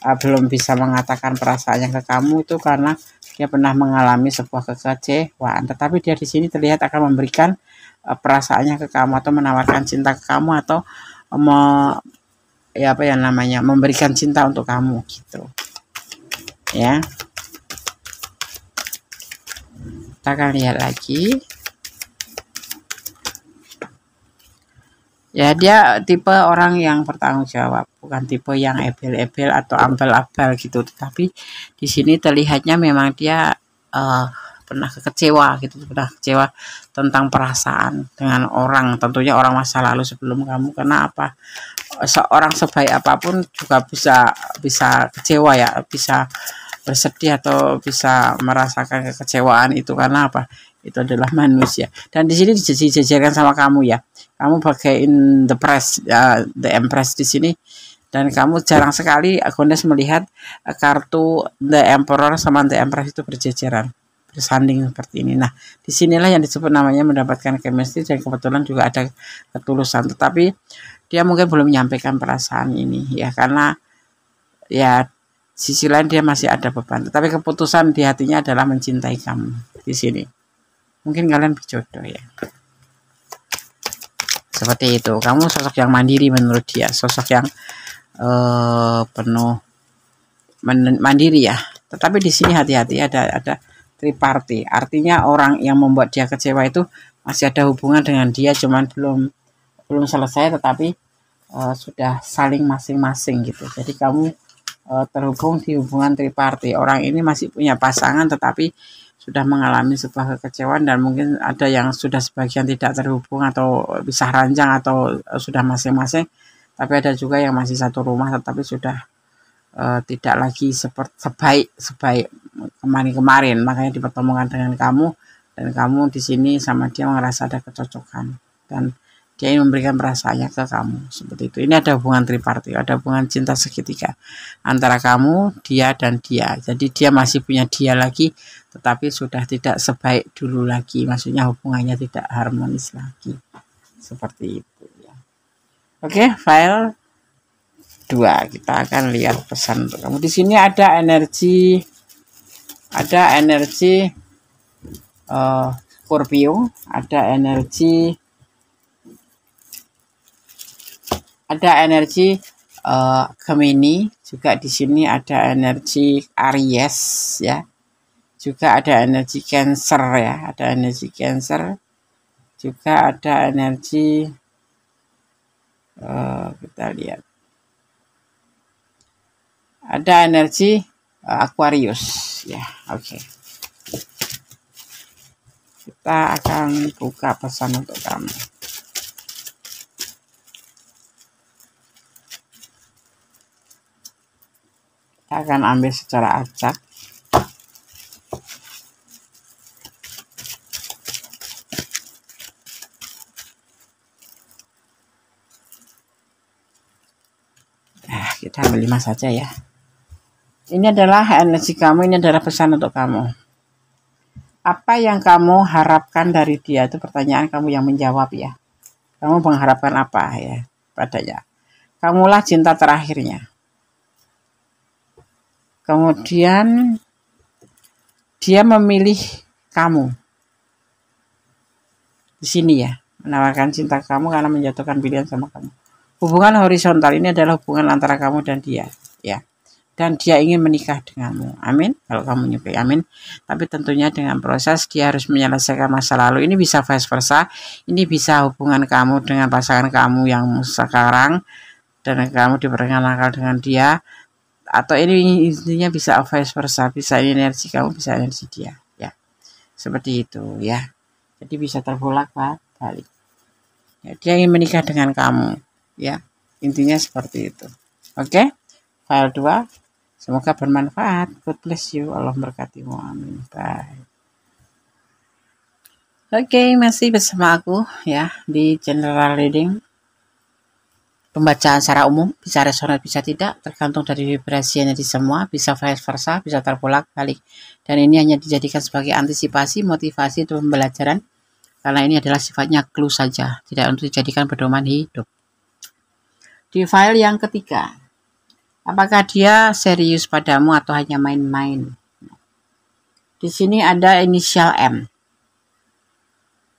belum bisa mengatakan perasaannya ke kamu, itu karena dia pernah mengalami sebuah kekecewaan. Tetapi dia di sini terlihat akan memberikan perasaannya ke kamu atau menawarkan cinta ke kamu atau memberikan cinta untuk kamu gitu. Ya. Kita akan lihat lagi. Ya, dia tipe orang yang bertanggung jawab, bukan tipe yang ebel-ebel atau ambal-abal gitu. Tapi di sini terlihatnya memang dia pernah kecewa gitu, pernah kecewa tentang perasaan dengan orang, tentunya orang masa lalu sebelum kamu. Karena apa? Seorang sebaik apapun juga bisa kecewa ya, bisa bersedih atau bisa merasakan kekecewaan itu. Karena apa? Itu adalah manusia. Dan di sini dijajarkan sama kamu ya. Kamu pakai in the press, the Empress di sini, dan kamu jarang sekali Agones melihat kartu the Emperor sama the Empress itu berjejeran, bersanding seperti ini. Nah, disinilah yang disebut namanya mendapatkan chemistry dan kebetulan juga ada ketulusan. Tetapi dia mungkin belum menyampaikan perasaan ini ya, karena ya sisi lain dia masih ada beban. Tetapi keputusan di hatinya adalah mencintai kamu di sini. Mungkin kalian berjodoh ya. Seperti itu. Kamu sosok yang mandiri menurut dia, sosok yang penuh mandiri ya. Tetapi di sini hati-hati, ada triparty. Artinya orang yang membuat dia kecewa itu masih ada hubungan dengan dia, cuman belum selesai, tetapi sudah saling masing-masing gitu. Jadi kamu terhubung di hubungan triparty. Orang ini masih punya pasangan, tetapi sudah mengalami sebuah kekecewaan, dan mungkin ada yang sudah sebagian tidak terhubung atau bisa ranjang atau sudah masing-masing, tapi ada juga yang masih satu rumah tetapi sudah tidak lagi sebaik kemarin. Makanya dipertemukan dengan kamu, dan kamu di sini sama dia merasa ada kecocokan dan dia ingin memberikan perasaannya ke kamu seperti itu. Ini ada hubungan triparty, ada hubungan cinta segitiga antara kamu, dia, dan dia. Jadi dia masih punya dia lagi, tetapi sudah tidak sebaik dulu lagi. Maksudnya hubungannya tidak harmonis lagi. Seperti itu ya. Oke, file 2. Kita akan lihat pesan untuk kamu. Di sini ada energi Scorpio, ada energi Gemini, juga di sini ada energi Aries ya. Juga ada energi Cancer ya, ada energi Cancer. Juga ada energi kita lihat. Ada energi Aquarius ya. Oke. Kita akan buka pesan untuk kamu. Kita akan ambil secara acak. Kita ambil 5 saja ya. Ini adalah energi kamu, ini adalah pesan untuk kamu. Apa yang kamu harapkan dari dia? Itu pertanyaan kamu yang menjawab ya. Kamu mengharapkan apa ya padanya? Kamulah cinta terakhirnya. Kemudian dia memilih kamu. Di sini ya, menawarkan cinta kamu karena menjatuhkan pilihan sama kamu. Hubungan horizontal ini adalah hubungan antara kamu dan dia, ya. dan dia ingin menikah denganmu. Amin. Kalau kamu menyukai, amin. Tapi tentunya dengan proses dia harus menyelesaikan masa lalu. Ini bisa vice versa. Ini bisa hubungan kamu dengan pasangan kamu yang sekarang dan kamu diperkenalkan dengan dia, atau ini intinya bisa vice versa, bisa energi kamu, bisa energi dia, ya. Seperti itu ya. Jadi bisa terbolak-balik. Ya, dia ingin menikah dengan kamu, ya. Intinya seperti itu. Oke. File 2. Semoga bermanfaat. God bless you. Allah berkatimu. Amin. Bye. Oke, masih bersama aku ya di general reading. Pembacaan secara umum, bisa resonan, bisa tidak, tergantung dari vibrasi energi semua, bisa vice versa, bisa terbolak-balik. Dan ini hanya dijadikan sebagai antisipasi, motivasi untuk pembelajaran, karena ini adalah sifatnya clue saja, tidak untuk dijadikan pedoman hidup. Di file yang ketiga, apakah dia serius padamu atau hanya main-main? Di sini ada inisial M.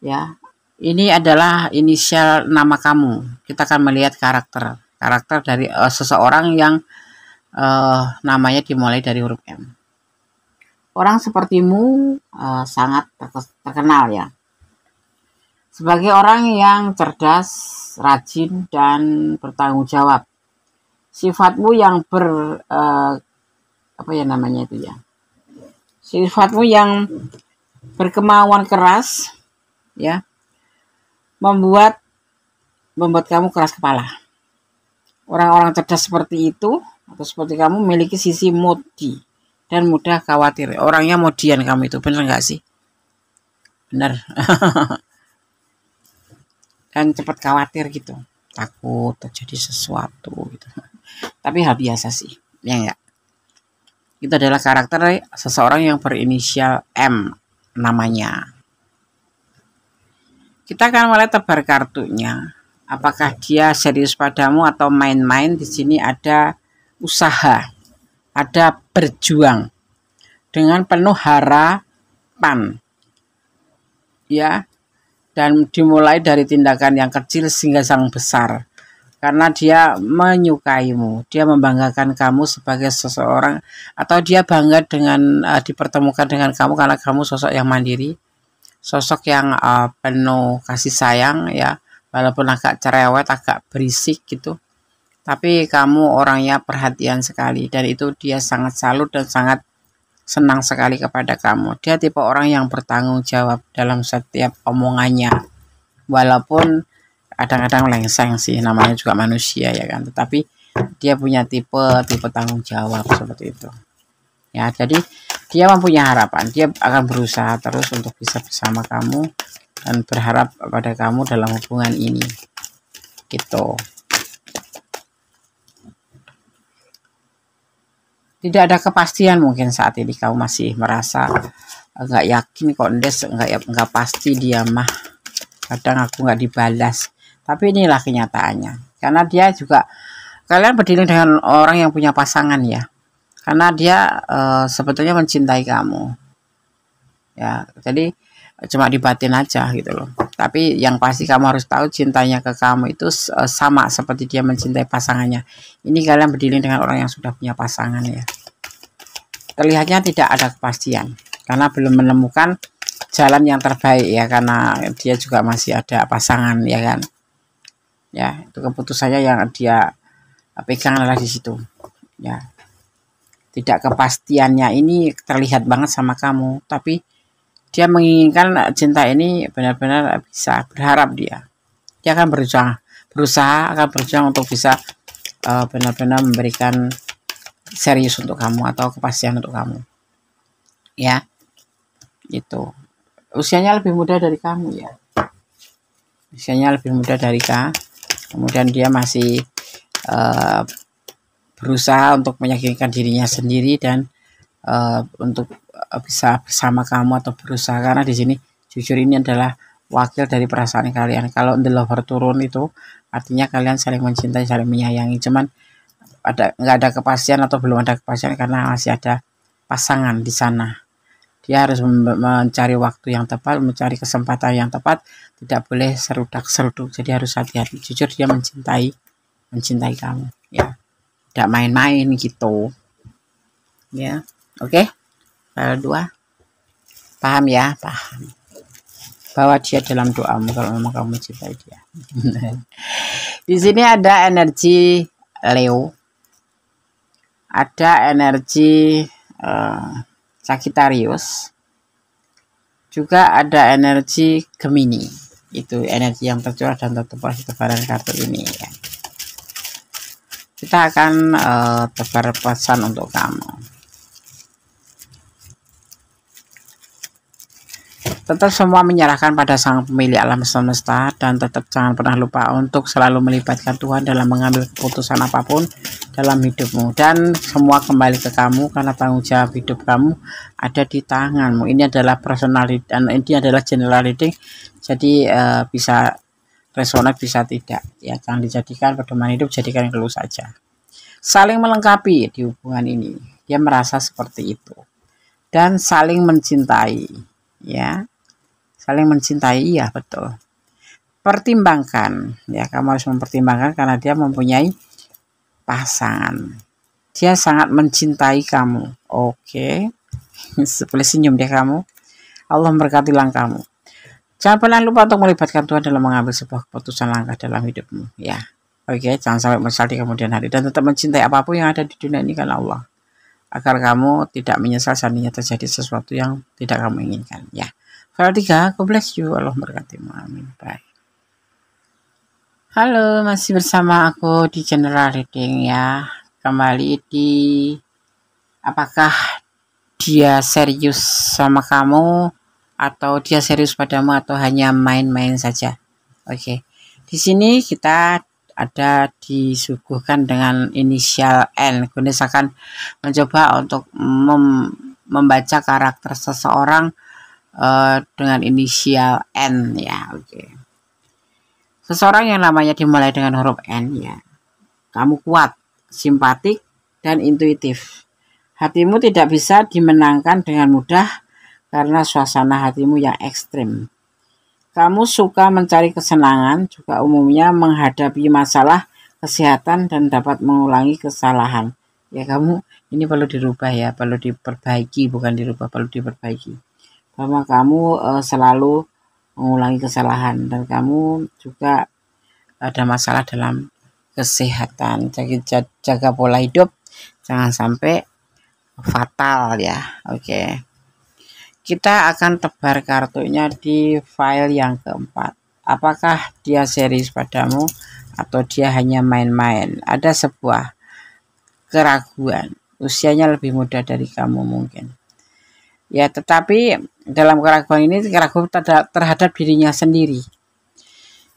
Ya, ini adalah inisial nama kamu. Kita akan melihat karakter dari seseorang yang namanya dimulai dari huruf M. Orang sepertimu sangat terkenal ya. Sebagai orang yang cerdas, rajin, dan bertanggung jawab. Sifatmu yang Sifatmu yang berkemauan keras, ya, membuat kamu keras kepala. Orang-orang cerdas seperti itu atau seperti kamu memiliki sisi modi dan mudah khawatir. Orangnya modian kamu itu, bener nggak sih? Bener. Dan cepat khawatir gitu, takut terjadi sesuatu gitu. Tapi hal biasa sih, ya enggak? Itu adalah karakter seseorang yang berinisial M namanya. Kita akan mulai tebar kartunya. Apakah dia serius padamu atau main-main? Di sini ada usaha, ada berjuang dengan penuh harapan, ya, dan dimulai dari tindakan yang kecil sehingga sang besar. Karena dia menyukaimu, dia membanggakan kamu sebagai seseorang, atau dia bangga dengan dipertemukan dengan kamu karena kamu sosok yang mandiri, sosok yang penuh kasih sayang ya, walaupun agak cerewet, agak berisik gitu, tapi kamu orangnya perhatian sekali, dan itu dia sangat salut dan sangat senang sekali kepada kamu. Dia tipe orang yang bertanggung jawab dalam setiap omongannya, walaupun kadang-kadang melengseng sih, namanya juga manusia ya kan, tetapi dia punya tipe tanggung jawab seperti itu ya. Jadi dia mempunyai harapan, dia akan berusaha terus untuk bisa bersama kamu dan berharap pada kamu dalam hubungan ini gitu. Tidak ada kepastian, mungkin saat ini kamu masih merasa nggak yakin kok, nggak pasti dia mah, kadang aku nggak dibalas. Tapi inilah kenyataannya, karena dia juga, kalian berdiri dengan orang yang punya pasangan ya, karena dia sebetulnya mencintai kamu ya. Jadi cuma dibatin aja gitu loh, tapi yang pasti kamu harus tahu cintanya ke kamu itu sama seperti dia mencintai pasangannya. Ini kalian berdiri dengan orang yang sudah punya pasangan ya. Terlihatnya tidak ada kepastian karena belum menemukan jalan yang terbaik ya, karena dia juga masih ada pasangan ya kan ya. Itu keputusannya yang dia pegang adalah di situ ya. Tidak kepastiannya ini terlihat banget sama kamu, tapi dia menginginkan cinta ini benar-benar bisa, berharap dia akan berusaha akan berjuang untuk bisa benar-benar memberikan serius untuk kamu atau kepastian untuk kamu ya. Itu usianya lebih muda dari kamu ya, usianya lebih muda dari kamu. Kemudian dia masih berusaha untuk meyakinkan dirinya sendiri dan untuk bisa bersama kamu atau berusaha, karena di sini jujur ini adalah wakil dari perasaan kalian. Kalau the lover turun itu artinya kalian saling mencintai, saling menyayangi, cuman nggak ada kepastian atau belum ada kepastian karena masih ada pasangan di sana. Dia harus mencari waktu yang tepat, mencari kesempatan yang tepat, tidak boleh serudak-seruduk, jadi harus hati-hati. Jujur dia mencintai kamu ya, tidak main-main gitu Ya, oke. File 2. Paham ya? Paham. Bawa dia dalam doamu kalau memang kamu mencintai dia. Di sini ada energi Leo, ada energi Sagittarius, juga ada energi Gemini. Itu energi yang tercurah dan tertumpah di tebaran kartu ini ya. Kita akan tebar pesan untuk kamu. Tetap semua menyerahkan pada sang pemilik alam semesta, dan tetap jangan pernah lupa untuk selalu melibatkan Tuhan dalam mengambil keputusan apapun dalam hidupmu, dan semua kembali ke kamu karena tanggung jawab hidup kamu ada di tanganmu. Ini adalah personality dan ini adalah general reading, jadi bisa resonate bisa tidak ya. Jangan dijadikan pedoman hidup, jadikan keluh saja. Saling melengkapi di hubungan ini, dia merasa seperti itu, dan saling mencintai ya. Saling mencintai, ya betul. Pertimbangkan ya, kamu harus mempertimbangkan karena dia mempunyai pasangan. Dia sangat mencintai kamu. Oke. Boleh senyum deh kamu. Allah memberkati langkahmu. Jangan pernah lupa untuk melibatkan Tuhan dalam mengambil sebuah keputusan langkah dalam hidupmu ya. Oke, jangan sampai menyesal di kemudian hari, dan tetap mencintai apapun yang ada di dunia ini karena Allah, agar kamu tidak menyesal seandainya terjadi sesuatu yang tidak kamu inginkan ya. File 3, God bless you, Allah berkatimu, amin. Bye. Halo, masih bersama aku di general reading ya. Kembali di apakah dia serius sama kamu, atau dia serius padamu, atau hanya main-main saja. Oke. Di sini kita ada disuguhkan dengan inisial N. Gunis akan mencoba untuk membaca karakter seseorang dengan inisial N ya. Oke. Seseorang yang namanya dimulai dengan huruf N ya. Kamu kuat, simpatik, dan intuitif. Hatimu tidak bisa dimenangkan dengan mudah karena suasana hatimu yang ekstrim. Kamu suka mencari kesenangan, juga umumnya menghadapi masalah kesehatan dan dapat mengulangi kesalahan. Ya, kamu ini perlu dirubah ya, perlu diperbaiki, bukan dirubah, perlu diperbaiki. Bahwa kamu selalu mengulangi kesalahan, dan kamu juga ada masalah dalam kesehatan. Jaga pola hidup, jangan sampai fatal ya. Oke. Kita akan tebar kartunya di file yang keempat. Apakah dia serius padamu atau dia hanya main-main? Ada sebuah keraguan. Usianya lebih muda dari kamu mungkin. Ya, tetapi dalam keraguan ini keraguan terhadap dirinya sendiri.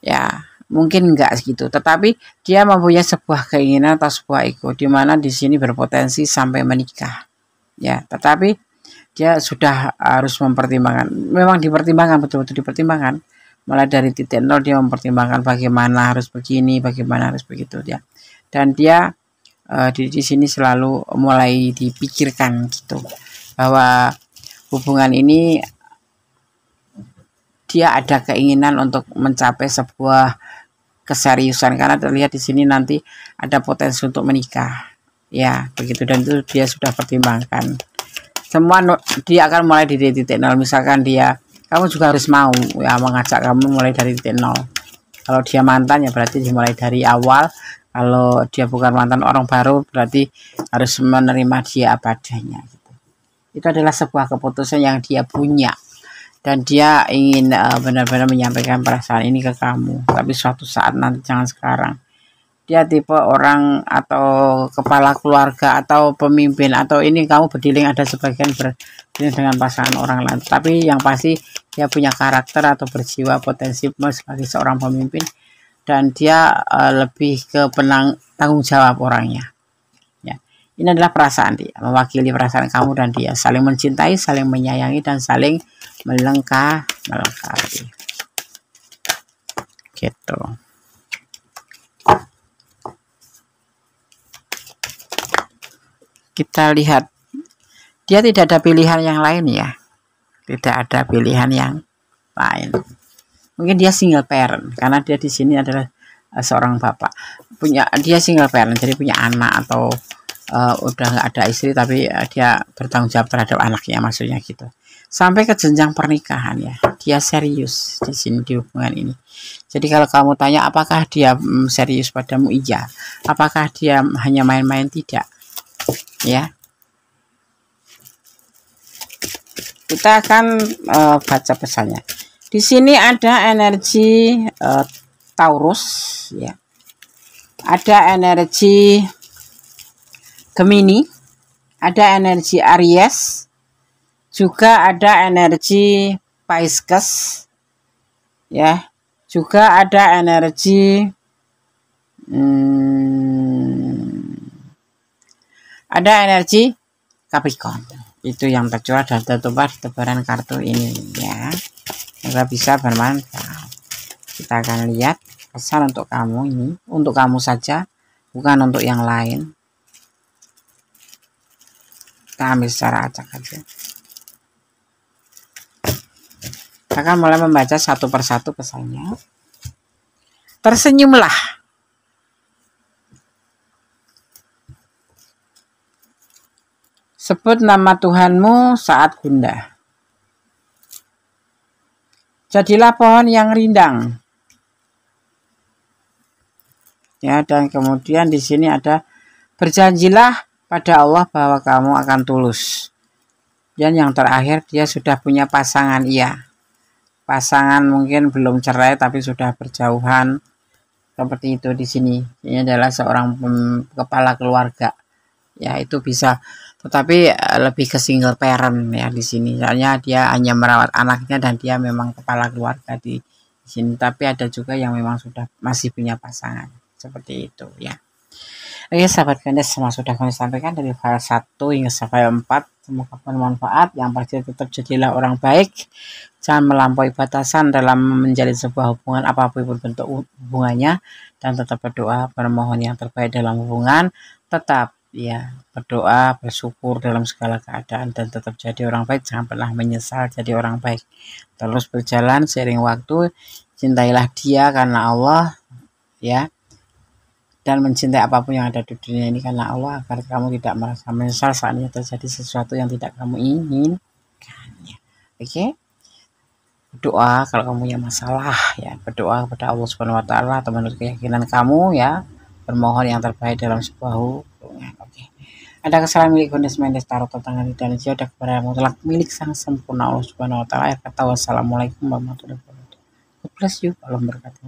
Ya, mungkin enggak gitu, tetapi dia mempunyai sebuah keinginan atau sebuah ego di mana di sini berpotensi sampai menikah. Ya, tetapi dia sudah harus mempertimbangkan. Memang dipertimbangkan, betul-betul dipertimbangkan. Mulai dari titik nol dia mempertimbangkan bagaimana harus begini, bagaimana harus begitu ya. Dan dia di sini selalu mulai dipikirkan gitu, bahwa hubungan ini dia ada keinginan untuk mencapai sebuah keseriusan, karena terlihat di sini nanti ada potensi untuk menikah ya begitu, dan itu dia sudah pertimbangkan semua. Dia akan mulai dari titik nol. Misalkan kamu juga harus mau ya mengajak kamu mulai dari titik nol. Kalau dia mantan ya berarti dimulai dari awal. Kalau dia bukan mantan, orang baru, berarti harus menerima dia apa adanya gitu. Itu adalah sebuah keputusan yang dia punya, dan dia ingin benar-benar menyampaikan perasaan ini ke kamu, tapi suatu saat nanti, jangan sekarang. Dia tipe orang atau kepala keluarga atau pemimpin, atau ini kamu berdiling, ada sebagian berdiling dengan pasangan orang lain, tapi yang pasti dia punya karakter atau berjiwa potensi sebagai seorang pemimpin, dan dia lebih ke tanggung jawab orangnya. Ini adalah perasaan dia, mewakili perasaan kamu dan dia, saling mencintai, saling menyayangi, dan saling melengkapi. Gitu. Kita lihat, dia tidak ada pilihan yang lain ya. Tidak ada pilihan yang lain. Mungkin dia single parent, karena dia di sini adalah seorang bapak. Dia single parent, jadi punya anak atau udah nggak ada istri tapi dia bertanggung jawab terhadap anaknya, maksudnya gitu. Sampai ke jenjang pernikahan ya, dia serius di sini di hubungan ini. Jadi kalau kamu tanya apakah dia serius padamu, iya. Apakah dia hanya main-main, tidak. Ya, kita akan baca pesannya. Di sini ada energi Taurus, ya. Ada energi Gemini, ada energi Aries, juga ada energi Pisces, ya, juga ada energi Capricorn. Itu yang tercurah dan tertumpah di tebaran kartu ini ya. Semoga bisa bermanfaat. Kita akan lihat pesan untuk kamu ini, untuk kamu saja, bukan untuk yang lain. Kita ambil secara acak aja. Kita akan mulai membaca satu persatu pesannya. Tersenyumlah. Sebut nama Tuhanmu saat gundah. Jadilah pohon yang rindang. Ya, dan kemudian di sini ada berjanjilah pada Allah bahwa kamu akan tulus. Dan yang terakhir, dia sudah punya pasangan, iya. Pasangan mungkin belum cerai tapi sudah berjauhan. Seperti itu di sini. Ini adalah seorang kepala keluarga. Ya, itu bisa, tetapi lebih ke single parent ya di sini. Soalnya dia hanya merawat anaknya dan dia memang kepala keluarga di sini. Tapi ada juga yang memang sudah masih punya pasangan. Seperti itu ya. Oke sahabat Gandes, semua sudah kami sampaikan dari file 1 hingga file 4. Semoga bermanfaat. Yang pasti tetap jadilah orang baik. Jangan melampaui batasan dalam menjalin sebuah hubungan apapun bentuk hubungannya. Dan tetap berdoa, bermohon yang terbaik dalam hubungan. Tetap ya berdoa, bersyukur dalam segala keadaan. Dan tetap jadi orang baik. Jangan pernah menyesal jadi orang baik. Terus berjalan seiring waktu. Cintailah dia karena Allah ya. Dan mencintai apapun yang ada di dunia ini karena Allah, agar kamu tidak merasa menyesal saatnya terjadi sesuatu yang tidak kamu inginkan ya. Oke, berdoa kalau kamu punya masalah ya, berdoa kepada Allah Subhanahu Wa Taala atau menurut keyakinan kamu ya, bermohon yang terbaik dalam sebuah hubungan. Oke, ada kesalahan milik Gandes Mendes Tarot Tangan dan ada kepada mutlak milik sang sempurna Allah Subhanahu Wa Taala. Kata wassalamualaikum warahmatullahi wabarakatuh. God bless you. Allah berkati.